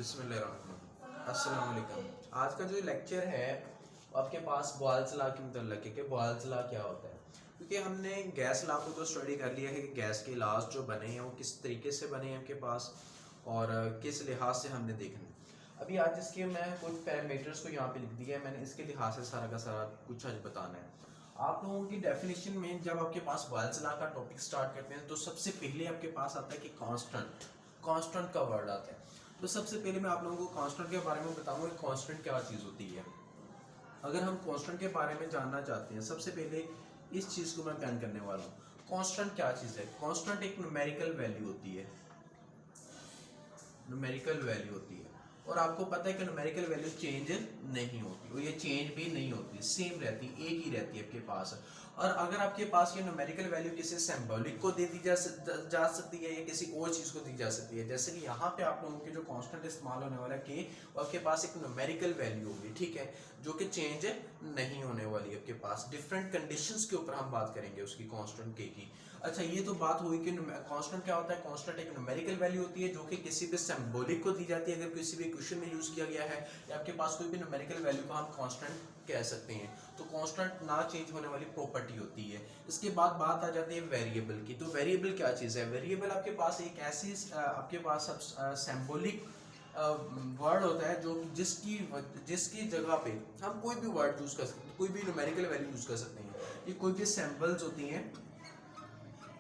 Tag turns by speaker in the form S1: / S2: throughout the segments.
S1: अस्सलाम वालेकुम। आज का जो लेक्चर है वो आपके पास बॉयल्स लॉ के मतलब है कि बॉयल्स लॉ क्या होता है, क्योंकि हमने गैस लॉ को तो स्टडी कर लिया है कि गैस के लॉज जो बने हैं वो किस तरीके से बने हैं आपके पास और किस लिहाज से हमने देखना है। अभी आज इसके मैं कुछ पैरामीटर्स को यहाँ पे लिख दिया है, मैंने इसके लिहाज से सारा का सारा कुछ आज बताना है आप लोगों की डेफिनेशन में। जब आपके पास बॉयल्स लॉ का टॉपिक स्टार्ट करते हैं तो सबसे पहले आपके पास आता है कि कांस्टेंट का वर्ड आता है। तो सबसे पहले मैं आप लोगों को कांस्टेंट के बारे में बताऊंगा कि कांस्टेंट क्या चीज़ होती है। अगर हम कांस्टेंट के बारे में जानना चाहते हैं, सबसे पहले इस चीज़ को मैं बयान करने वाला हूँ। कांस्टेंट क्या चीज़ है? कांस्टेंट एक न्यूमेरिकल वैल्यू होती है, न्यूमेरिकल वैल्यू होती है और आपको पता है कि न्यूमेरिकल वैल्यू चेंज नहीं होती और ये चेंज भी नहीं होती, सेम रहती है, एक ही रहती है आपके पास। और अगर आपके पास ये न्यूमेरिकल वैल्यू किसी सिंबॉलिक को दे दी जा सकती है या किसी और चीज़ को दी जा सकती है, जैसे कि यहाँ पे आप लोगों के जो कांस्टेंट इस्तेमाल होने वाला है के, वो आपके पास एक न्यूमेरिकल वैल्यू होगी, ठीक है, जो कि चेंज नहीं होने वाली आपके पास। डिफरेंट कंडीशंस के ऊपर हम बात करेंगे उसकी कांस्टेंट के की। अच्छा, ये तो बात हुई कि कांस्टेंट क्या होता है। कांस्टेंट एक न्यूमेरिकल वैल्यू होती है जो कि किसी भी सिंबॉलिक को दी जाती है। अगर किसी भी क्वेश्चन में यूज किया गया है या आपके पास कोई भी न्यूमेरिकल वैल्यू को हम कांस्टेंट कह सकते हैं, तो कांस्टेंट ना चेंज होने वाली प्रॉपर्टी होती है। इसके बाद बात आ जाती है वेरिएबल की। तो वेरिएबल क्या चीज़ है? वेरिएबल आपके पास एक ऐसी आपके पास सिंबॉलिक वर्ड होता है जो जिसकी जगह पे हम कोई भी वर्ड यूज कर सकते हैं, कोई भी न्यूमेरिकल वैल्यू यूज कर सकते हैं। ये कोई भी सैम्पल्स होती हैं,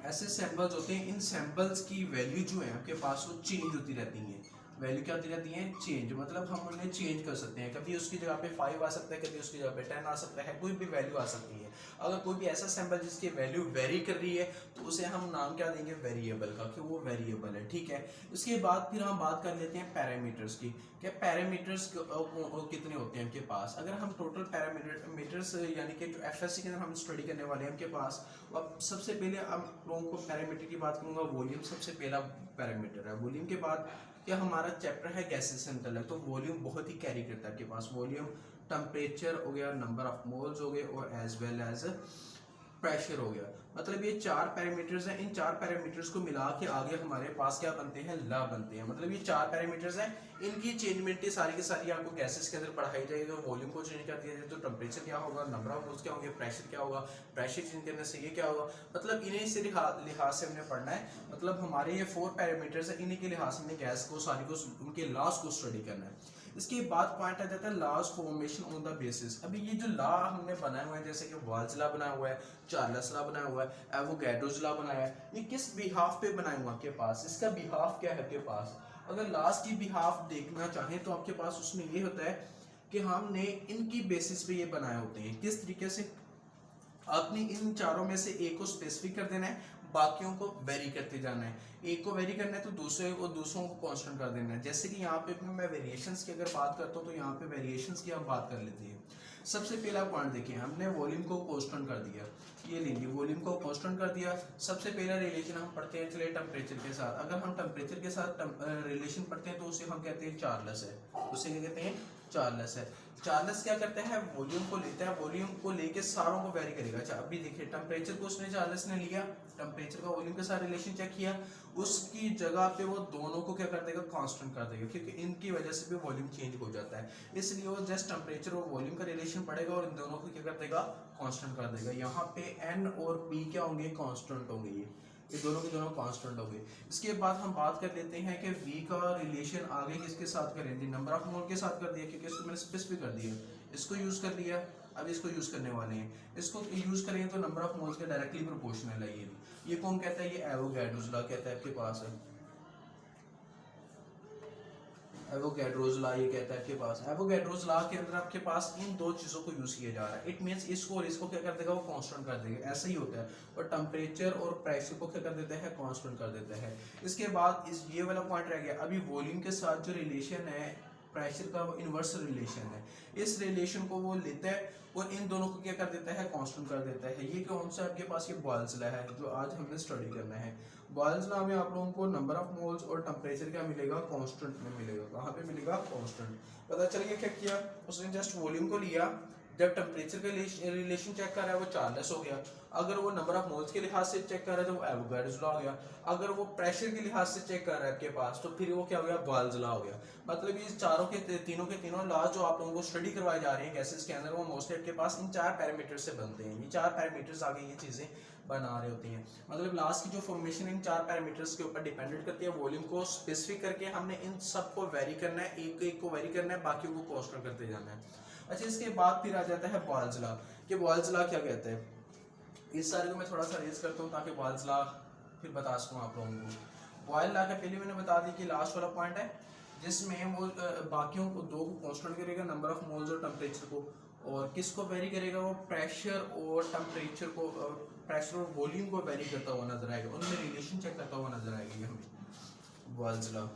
S1: ऐसे सैंपल्स होते हैं, इन सैंपल्स की वैल्यू जो है आपके पास वो चेंज होती रहती है। वैल्यू क्या होती रहती है? चेंज। मतलब हम उन्हें चेंज कर सकते हैं, कभी उसकी जगह पे 5 आ सकता है, कभी उसकी जगह पे 10 आ सकता है, कोई भी वैल्यू आ सकती है। अगर कोई भी ऐसा सैंपल जिसकी वैल्यू वेरी कर रही है तो उसे हम नाम क्या देंगे? वेरिएबल का, कि वो वेरिएबल है, ठीक है। उसके बाद फिर हम बात कर लेते हैं पैरामीटर्स की। क्या पैरामीटर्स कितने होते हैं आपके पास? अगर हम टोटल पैरामीटर्स यानी कि जो एफएससी के अंदर हम स्टडी करने वाले हैं आपके पास, अब सबसे पहले आप लोगों को पैरामीटर की बात करूंगा। वॉल्यूम सबसे पहला पैरामीटर है। वॉल्यूम के बाद क्या हमारा चैप्टर है गैसेस एंड टनल, तो वॉल्यूम बहुत ही कैरी करता है आपके पास। वॉल्यूम, टेम्परेचर हो गया, नंबर ऑफ मोल्स हो गए और एज वेल एज प्रेशर हो गया। मतलब ये 4 पैरामीटर्स हैं। इन 4 पैरामीटर्स को मिला के आगे हमारे पास क्या बनते हैं? लॉ बनते हैं। मतलब ये 4 पैरामीटर्स हैं, इनकी चेंजमेंट सारी की सारी आपको गैसेस के अंदर पढ़ाई जाएगी। तो वॉल्यूम को चेंज कर दिया जाए तो टेम्परेचर क्या होगा, नंबर ऑफ मोल्स क्या होंगे, प्रेशर क्या होगा, प्रेशर चेंज करने से ये क्या होगा। मतलब इन्हीं से लिहाज से हमने पढ़ना है। मतलब हमारे ये 4 पैरामीटर्स हैं, इन्हीं के लिहाज से हमने गैस को सारी को उनके लॉस को स्टडी करना है। इसके बाद पॉइंट आ जाता है laws formation on the basis. अभी ये जो लॉ हमने बनाए हुए हैं, जैसे कि वाल्स लॉ बनाया हुआ है, चार्ल्स लॉ बनाया हुआ है, एवोगैड्रोस लॉ बनाया है, ये किस बिहाफ पे बनाए हुआ आपके पास? इसका बिहाफ क्या है आपके पास? अगर लॉज की बिहाफ देखना चाहें तो आपके पास उसमें ये होता है कि हमने इनकी बेसिस पे ये बनाए होते हैं। किस तरीके से? आपने इन चारों में से एक को स्पेसिफिक कर देना है, बाकियों को वेरी करते जाना है। एक को वेरी करना है तो दूसरों को कांस्टेंट कर देना है। जैसे कि यहाँ पे मैं वेरिएशंस की अगर बात करता हूँ तो यहाँ पे वेरिएशंस की हम बात कर लेते हैं। सबसे पहला पॉइंट देखिए, हमने वॉल्यूम को कांस्टेंट कर दिया, ये लेंगे वॉल्यूम को कांस्टेंट कर दिया। सबसे पहला रिलेशन हम पढ़ते हैं चलिए टेम्परेचर के साथ। अगर हम टेम्परेचर के साथ रिलेशन पढ़ते हैं तो उसे हम कहते हैं चार्ल्स है। उसे क्या कहते हैं? चार्ल्स है। चार्ल्स क्या करता है? वॉल्यूम को लेता है, वॉल्यूम को लेके सारों को वेरी करेगा। अच्छा, अभी देखिए टेम्परेचर को उसने चार्ल्स ने लिया, टेम्परेचर का वॉल्यूम के साथ रिलेशन चेक किया, उसकी जगह पे वो दोनों को क्या कर देगा? कांस्टेंट कर देगा, क्योंकि इनकी वजह से भी वॉल्यूम चेंज हो जाता है। इसलिए वो जस्ट टेम्परेचर और वॉल्यूम का रिलेशन पड़ेगा और इन दोनों को क्या कर देगा? कांस्टेंट कर देगा। यहाँ पे एन और पी क्या होंगे? कांस्टेंट होंगे। ये दोनों के दोनों कांस्टेंट हो गए। इसके बाद हम बात कर लेते हैं कि V का रिलेशन आगे किसके साथ करेंगे? नंबर ऑफ मोल के साथ कर दिया, क्योंकि इसको मैंने स्पेसिफिक कर दिया, इसको यूज कर लिया। अब इसको यूज करने वाले हैं, इसको यूज करेंगे तो नंबर ऑफ मोल्स के डायरेक्टली प्रोपोर्शनल है। ये कौन कहता है? ये एवोगैड्रोस लॉ कहता है आपके पास है। एवोगैड्रोस लॉ ये कहता है आपके पास। एवोगैड्रोस लॉ के अंदर आपके पास इन दो चीजों को यूज किया जा रहा है। इट मींस इसको और इसको क्या कर देगा? वो कांस्टेंट कर देगा। ऐसा ही होता है। और टेम्परेचर और प्रेशर को क्या कर देता है? कांस्टेंट कर देता है। इसके बाद इस ये वाला पॉइंट रह गया। अभी वॉल्यूम के साथ जो रिलेशन है प्रेशर का, वो इनवर्स रिलेशन है। इस रिलेशन को वो लेता है और इन दोनों को क्या कर देता है? कांस्टेंट कर देता है। ये कौन सा आपके पास? ये बॉयल्स लॉ है जो आज हमने स्टडी करना है। बॉयल्स लॉ में आप लोगों को नंबर ऑफ मोल्स और टेम्परेचर क्या मिलेगा? कांस्टेंट में मिलेगा। कहाँ पे मिलेगा? कांस्टेंट। पता चल गया क्या किया उसने? जस्ट वॉल्यूम को लिया, जब टेम्परेचर के रिलेशन चेक कर रहा है वो चार्ल्स हो गया, अगर वो नंबर ऑफ मोल्स के लिहाज से चेक कर रहा है तो वो एवोगाड्रोस लॉ हो गया, अगर वो प्रेशर के लिहाज से चेक कर रहा है आपके पास तो फिर वो क्या हो गया, बॉयल्स लॉ हो गया। मतलब ये चारों के तीनों लॉ जो आप लोगों को स्टडी करवाए जा रहे हैं गैसेस के अंदर वो मोस्टली आपके पास इन 4 पैरामीटर से बनते हैं। ये 4 पैरामीटर्स आगे ये चीजें बना रहे होती हैं। मतलब लास्ट की जो फॉर्मेशन इन 4 पैरामीटर्स के ऊपर डिपेंडेंट करती है। वॉल्यूम को स्पेसिफिक करके हमने इन सब को वेरी करना है, एक एक को वेरी करना है, बाकियों को कांस्टेंट करते जाना है। अच्छा, इसके बाद फिर आ जाता है बॉयल्स लॉ कि बॉयल्स लॉ क्या कहते हैं। इस सारे को मैं थोड़ा सा रेज करता हूँ ताकि बॉयल्स लॉ फिर बता सकूँ आप लोगों को। बॉयल लॉ का पहले मैंने बता दी कि लास्ट वाला पॉइंट है जिसमें वो बाकियों को दो को कांस्टेंट करेगा, नंबर ऑफ मोल्स और टेम्परेचर को, और किसको वेरी करेगा, वो प्रेशर और टेम्परेचर को, प्रेशर और वॉल्यूम को वेरी करता हुआ नजर आएगा, उनमें रिलेशन चेक करता हुआ नजर आएगा ये हमें बॉयल्स लॉ।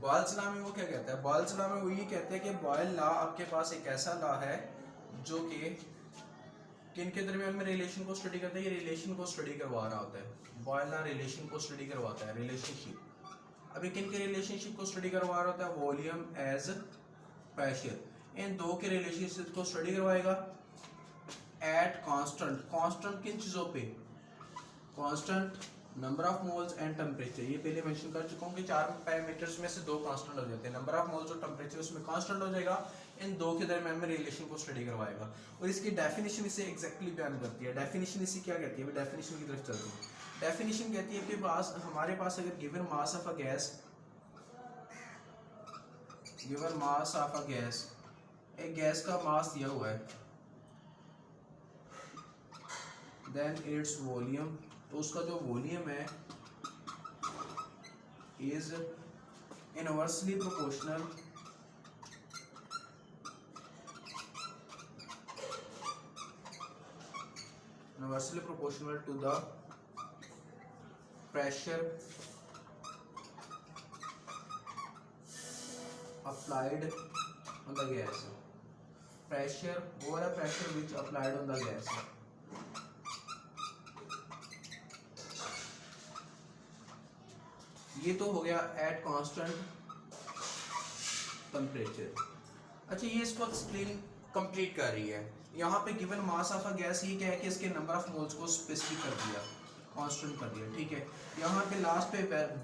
S1: बॉयल्स लॉ में वो क्या कहता है, बॉयल्स लॉ में वो ये कहते हैं कि बॉयल लॉ आपके पास एक ऐसा लॉ है जो कि किन के दरमियान में रिलेशन को स्टडी करता है, ये रिलेशन को स्टडी करवा रहा होता है। बॉयल लॉ रिलेशन को स्टडी करवाता है, रिलेशनशिप। अभी किन के रिलेशनशिप को स्टडी करवा रहा होता है, वॉल्यूम एज प्रेशर। इन दो के रिलेशनशिप को स्टडी करवाएगा एट कांस्टेंट। कांस्टेंट किन चीजों पे, constant number of moles and temperature. ये पहले मेंशन कर चुका हूँ कि 4 पैरामीटर्स में से 2 कांस्टेंट हो जाते हैं, नंबर ऑफ मोल्स और टेम्परेचर उसमें कांस्टेंट हो जाएगा। इन दो के दरमियान में रिलेशन को स्टडी करवाएगा और इसकी डेफिनेशन इसे एग्जैक्टली बयान करती है। डेफिनेशन इसी क्या कहती है, डेफिनेशन की तरफ चलते हैं। डेफिनेशन कहती है कि हमारे पास अगर given mass of a gas, given mass of a gas, एक गैस का मास दिया हुआ है, देन इट्स वॉल्यूम, तो उसका जो वॉल्यूम है is inversely proportional to the pressure applied on the gas. Pressure over a pressure which applied on the gas. ये तो हो गया एट कांस्टेंट टेम्परेचर। अच्छा, ये इसको एक्सप्लेन कंप्लीट कर रही है। यहाँ पे given mass of a gas ये क्या है कि इसके नंबर ऑफ मोल्स को स्पेसिफिक कर दिया, कांस्टेंट कर दिया, ठीक है। यहाँ पे लास्ट पे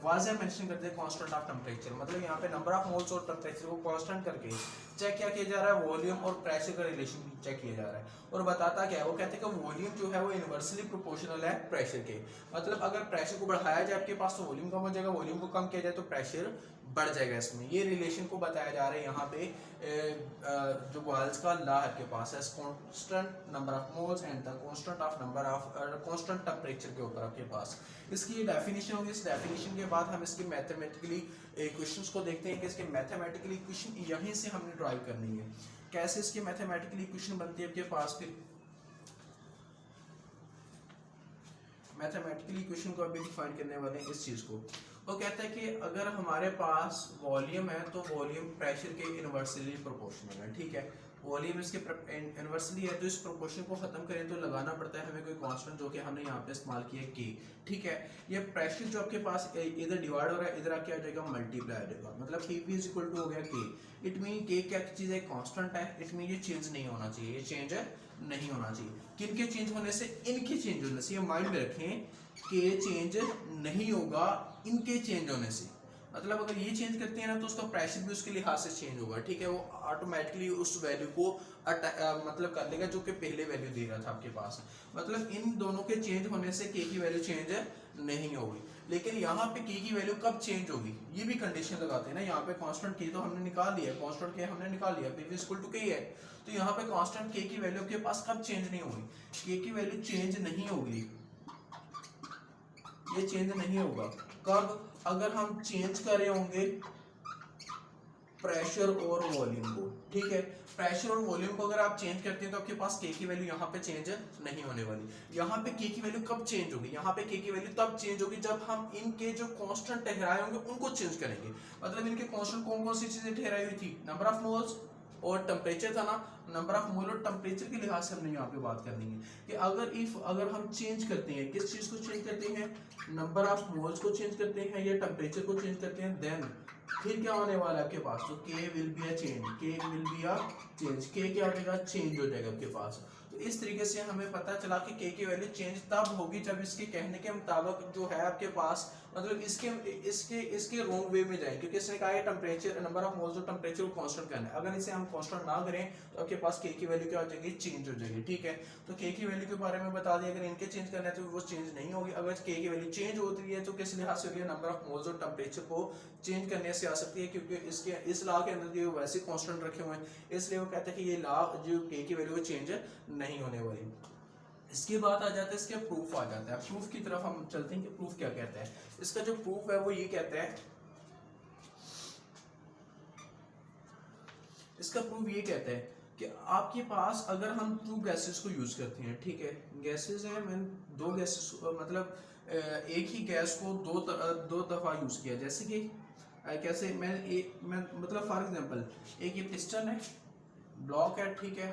S1: वाज़ेह मेंशन करते हैं कांस्टेंट ऑफ टेम्परेचर, मतलब यहाँ पे नंबर ऑफ मोल्स और टेम्परेचर को कांस्टेंट करके चेक क्या किया जा रहा है, वॉल्यूम और प्रेशर का रिलेशन चेक किया जा रहा है। और बताता क्या है, वो कहते हैं कि वॉल्यूम जो है वो इनवर्सली प्रोपोर्शनल है प्रेशर के। मतलब अगर प्रेशर को बढ़ाया जाए आपके पास तो वॉल्यूम कम हो जाएगा, वॉल्यूम को कम किया जाए तो प्रेशर बढ़ जाएगा। इसमें ये रिलेशन को बताया जा रहा है यहाँ पे जो बॉयल्स का लॉ आपके पास है, constant number of moles and the constant of number of constant temperature के ऊपर आपके पास इसकी ये डेफिनेशन होगी। इस डेफिनेशन के बाद हम इसकी मैथमेटिकली इक्वेशंस को देखते हैं कि इसके मैथमेटिकली इक्वेशन यहीं से हमने ड्राइव करनी है। कैसे इसकी मैथमेटिकली इक्वेशन बनती है आपके पास, फिर मैथमेटिकली इक्वेशन को अभी डिफाइन करने वाले हैं इस चीज को। वो कहता है कि अगर हमारे पास वॉल्यूम है तो वॉल्यूम प्रेशर के इनवर्सली प्रोपोर्शनल है, ठीक है। वॉल्यूम इसके इनवर्सली है तो इस प्रोपोर्शन को खत्म करें तो लगाना पड़ता है हमें कोई कांस्टेंट जो कि हमने यहाँ पे इस्तेमाल किया है के, ठीक है। ये प्रेशर जो आपके पास इधर डिवाइड हो रहा है, इधर आके आ जाएगा मल्टीप्लाई हो जाएगा, मतलब के पी इज इक्वल टू हो गया के। इट मीन के क्या चीज है, कांस्टेंट है। इट मीन ये चेंज नहीं होना चाहिए, ये चेंज नहीं होना चाहिए। किन के चेंज होने से, इनके चेंज होने से। ये माइंड में रखें कि चेंज नहीं होगा इनके चेंज होने से। मतलब अगर ये चेंज करते हैं ना तो उसका प्रेशर भी उसके लिहाज से चेंज होगा, ठीक है। वो ऑटोमेटिकली उस वैल्यू को मतलब कर लेगा जो कि पहले वैल्यू दे रहा था आपके पास। मतलब इन दोनों के चेंज होने से के की वैल्यू चेंज नहीं होगी। लेकिन यहाँ पे के की वैल्यू कब चेंज होगी ये भी कंडीशन लगाते हैं ना। यहाँ पे कांस्टेंट के तो हमने निकाल लिया, कांस्टेंट के हमने निकाल लिया, पी इक्वल टू के है। तो यहाँ पे कांस्टेंट के की वैल्यू के पास कब चेंज नहीं होगी, के की वैल्यू चेंज नहीं होगी, ये चेंज नहीं होगा। कब, अगर हम चेंज कर रहे होंगे प्रेशर और वॉल्यूम को, ठीक है। प्रेशर और वॉल्यूम को अगर आप चेंज करते हैं तो आपके पास के की वैल्यू यहाँ पे चेंज नहीं होने वाली। यहाँ पे के की वैल्यू कब चेंज होगी, यहाँ पे के की वैल्यू तब चेंज होगी जब हम इनके जो कांस्टेंट ठहराए होंगे उनको चेंज करेंगे। मतलब इनके कांस्टेंट कौन कौन सी चीजें ठहराई हुई थी, नंबर ऑफ मोल्स और टेम्परेचर था ना, नंबर ऑफ मोल और टेम्परेचर के लिहाज से हमने यहाँ पे बात करनी है कि अगर हम चेंज करते हैं, किस चीज़ को चेंज करते हैं, नंबर ऑफ मोल्स को चेंज करते हैं या टेम्परेचर को चेंज करते हैं, देन फिर क्या होने वाला है आपके पास, तो के विल बी अ चेंज, के विल बी अ चेंज, के क्या हो जाएगा, चेंज हो जाएगा आपके पास। तो इस तरीके से हमें पता चला कि के की वैल्यू चेंज तब होगी जब इसके कहने के मुताबिक जो है आपके पास, मतलब इसके इसके इसके रॉन्ग वे में जाए, क्योंकि इसने कहा है टेम्परेचर, नंबर ऑफ मोल्स और टेम्परेचर को कांस्टेंट करना है। अगर इसे हम कांस्टेंट ना करें तो आपके पास के की वैल्यू क्या हो जाएगी, चेंज हो जाएगी। ठीक है, तो के की वैल्यू के बारे में बता दिया, अगर इनके चेंज करना है तो वो चेंज नहीं होगी। अगर के की वैल्यू चेंज होती है तो किस लिहाज से हो रही है, नंबर ऑफ मोल्स और टेम्परेचर को चेंज करने से आ सकती है, क्योंकि इसके इस लॉ के अंदर जो वैसे कांस्टेंट रखे हुए हैं, इसलिए वो कहते हैं कि ये लॉ जो के की वैल्यू चेंज नहीं होने वाली। इसके बाद आ जाता है इसके प्रूफ आ जाता है। प्रूफ की तरफ हम चलते हैं कि प्रूफ क्या कहता है। इसका जो प्रूफ है वो ये कहता है, इसका प्रूफ ये कहता है कि आपके पास अगर हम टू गैसेस को यूज करते हैं, ठीक है, गैसेस है, मैंने दो गैसेस मतलब एक ही गैस को दो दफा यूज किया, जैसे कि कैसे मैं मतलब फॉर एग्जांपल एक ये पिस्टन है, ब्लॉक है, ठीक है,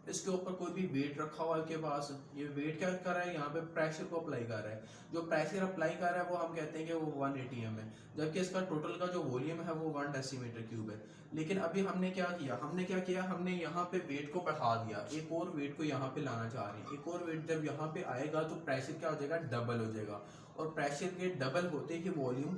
S1: इसके ऊपर कोई भी वेट रखा हुआ है के पास, ये वेट क्या कर रहा है, यहाँ पे प्रेशर को अप्लाई कर रहा है, जो प्रेशर अप्लाई कर रहा है वो हम कहते हैं कि वो 1 atm है, जबकि इसका टोटल का जो वॉल्यूम है वो 1 डेसीमीटर क्यूब है। लेकिन अभी हमने क्या किया, हमने यहाँ पे वेट को बढ़ा दिया, एक और वेट को यहाँ पे लाना चाह रहे हैं, एक और वेट जब यहाँ पे आएगा तो प्रेशर क्या हो जाएगा, डबल हो जाएगा, और प्रेशर के डबल होते ही वॉल्यूम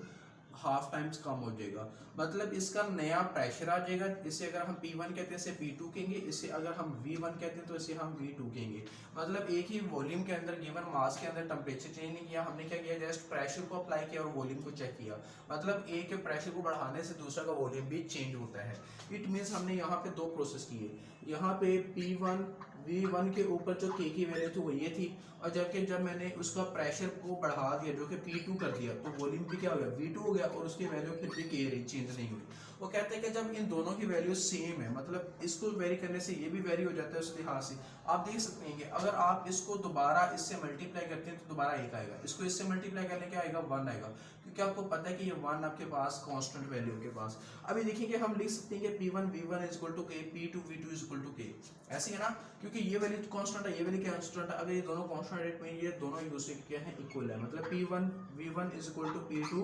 S1: हाफ टाइम्स कम हो जाएगा, मतलब इसका नया प्रेशर आ जाएगा। इसे अगर हम P1 कहते हैं इसे P2 कहेंगे, इसे अगर हम V1 कहते हैं तो इसे हम V2 कहेंगे। मतलब एक ही वॉल्यूम के अंदर गिवन मास के अंदर टेम्परेचर चेंज नहीं किया, हमने क्या किया, जस्ट प्रेशर को अप्लाई किया और वॉल्यूम को चेक किया, मतलब एक के प्रेशर को बढ़ाने से दूसरा का वॉल्यूम भी चेंज होता है। इट मीन्स हमने यहाँ पे दो प्रोसेस किए, यहाँ पे P1 V1 के ऊपर जो के की वैल्यू थी वो ये थी, और जब मैंने उसका प्रेशर को बढ़ा दिया जो कि P2 कर दिया तो वॉल्यूम भी क्या हो गया, V2 हो गया, और उसकी वैल्यू फिर भी के रही, चेंज नहीं हुई। वो कहते हैं कि जब इन दोनों की वैल्यू सेम है, मतलब इसको वेरी करने से ये भी वेरी हो जाता है, उस लिहाज से आप देख सकते हैं कि अगर आप इसको दोबारा इससे मल्टीप्लाई करते हैं तो दोबारा एक आएगा, इसको इससे मल्टीप्लाई करने क्या आएगा, 1 आएगा, क्योंकि आपको पता है कि ये 1 आपके पास कांस्टेंट वैल्यू के पास। अभी देखिए कि हम लिख सकते हैं कि P1 V1 is equal to के, P2 V2 is equal to के, ऐसे है ना, क्योंकि ये वैल्यू कांस्टेंट है, ये वैल्यू कांस्टेंट है, अगर ये दोनों कांस्टेंट रेट में ये दोनों एक दूसरे के क्या है, इक्वल है, मतलब P1 V1 is equal to P2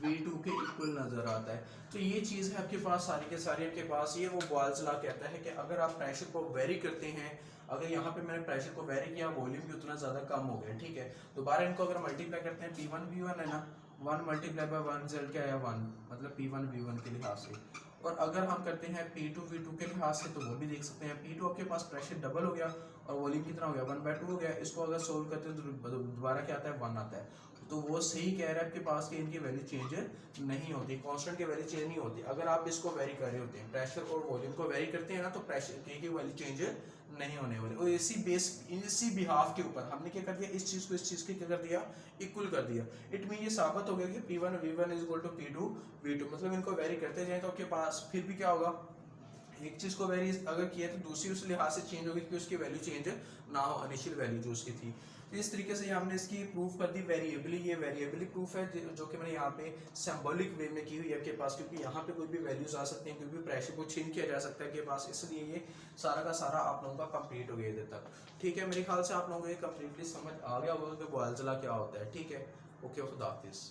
S1: V2 के इक्वल नजर आता है। तो ये चीज़ है आपके पास, सारी के सारी आपके पास, ये वो बॉयल्स लॉ कहता है कि अगर आप प्रेशर को वेरी करते हैं, अगर यहाँ पे मैंने प्रेशर को वेरी किया, वॉल्यूम भी उतना ज़्यादा कम हो गया, ठीक है, दोबारा इनको अगर मल्टीप्लाई करते हैं, P1 V1 है ना, 1 मल्टीप्लाई बाय 1 रिजल्ट क्या है, 1, मतलब P1 V1 के लिहाज से। और अगर हम करते हैं P2 V2 के लिहाज से तो वो भी देख सकते हैं, P2 आपके पास प्रेशर डबल हो गया और वॉल्यूम कितना हो गया, 1/2 हो गया। इसको अगर सोल्व करते हैं तो दोबारा क्या आता है, 1 आता है। तो वो सही कह रहा है आपके पास कि इनकी वैल्यू चेंज नहीं होती, कांस्टेंट की वैल्यू चेंज नहीं होती। अगर आप इसको वेरी कर रहे होते हैं, प्रेशर और वॉल्यूम को वेरी करते हैं ना, तो प्रेशर की वैल्यू चेंज नहीं होने वाली। और इसी बिहाफ के ऊपर हमने क्या कर दिया, इस चीज को इस चीज के क्या कर दिया, इक्वल कर दिया। इट मीन ये साबित हो गया कि P1 V1 is equal to P2 V2, मतलब इनको वेरी करते जाए तो आपके पास फिर भी क्या होगा, एक चीज को वेरी अगर किया तो दूसरी उस लिहाज से चेंज होगी, क्योंकि उसकी वैल्यू चेंज ना हो, इनिशियल वैल्यू जो उसकी थी। तो इस तरीके से हमने इसकी प्रूफ कर दी वेरिएबली। ये वेरिएबली प्रूफ है जो कि मैंने यहाँ पे सिंबॉलिक वे में की हुई है आपके पास, क्योंकि यहाँ पे कोई भी वैल्यूज आ सकती हैं, क्योंकि प्रेशर को चेंज किया जा सकता है के पास, इसलिए ये सारा का सारा आप लोगों का कंप्लीट हो गया इधर तक। ठीक है, मेरे ख्याल से आप लोगों को ये कम्प्लीटली समझ आ गया होगा कि बॉयल्स लॉ क्या होता है। ठीक है, ओके, खुदा हाफिज़।